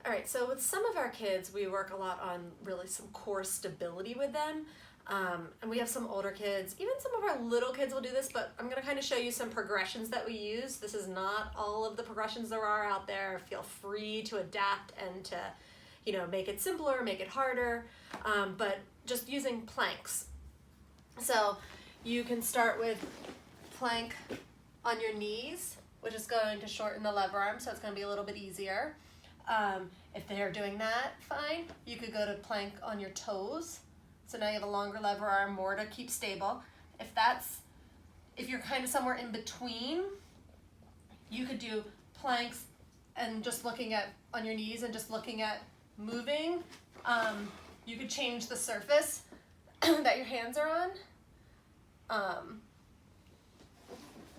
All right, so with some of our kids, we work a lot on really some core stability with them. And we have some older kids, even some of our little kids will do this, but I'm gonna kind of show you some progressions that we use. This is not all of the progressions there are out there. Feel free to adapt and to, make it simpler, make it harder, but just using planks. So you can start with plank on your knees, which is going to shorten the lever arm, so it's gonna be a little bit easier. If they're doing that, fine. You could go to plank on your toes. So now you have a longer lever arm, more to keep stable. If you're kind of somewhere in between, you could do planks and just looking at on your knees and just looking at moving. You could change the surface that your hands are on.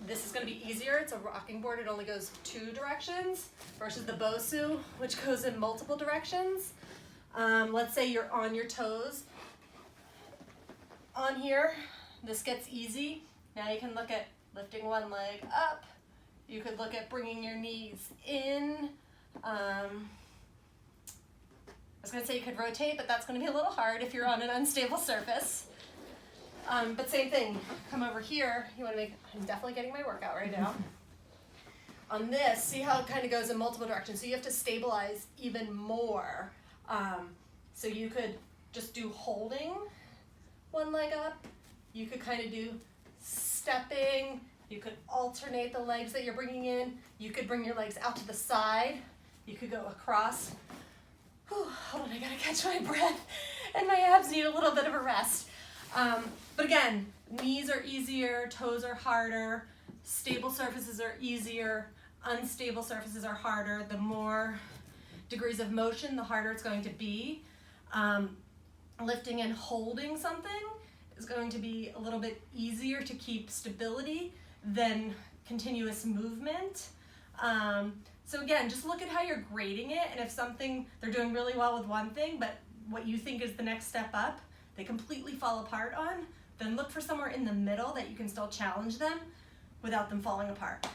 This is going to be easier. It's a rocking board. It only goes 2 directions versus the Bosu, which goes in multiple directions. Let's say you're on your toes. On here, this gets easy. Now you can look at lifting one leg up. You could look at bringing your knees in. I was going to say you could rotate, but that's going to be a little hard if you're on an unstable surface. But same thing, come over here, I'm definitely getting my workout right now. On this, see how it kind of goes in multiple directions. So you have to stabilize even more. So you could just do holding one leg up. You could kind of do stepping. You could alternate the legs that you're bringing in. You could bring your legs out to the side. You could go across. Whew, hold on, I gotta catch my breath. And my abs need a little bit of a rest. But again, knees are easier, toes are harder, stable surfaces are easier, unstable surfaces are harder. The more degrees of motion, the harder it's going to be. Lifting and holding something is going to be a little bit easier to keep stability than continuous movement. So again, just look at how you're grading it, and if they're doing really well with one thing, but what you think is the next step up, they completely fall apart on, then look for somewhere in the middle that you can still challenge them without them falling apart.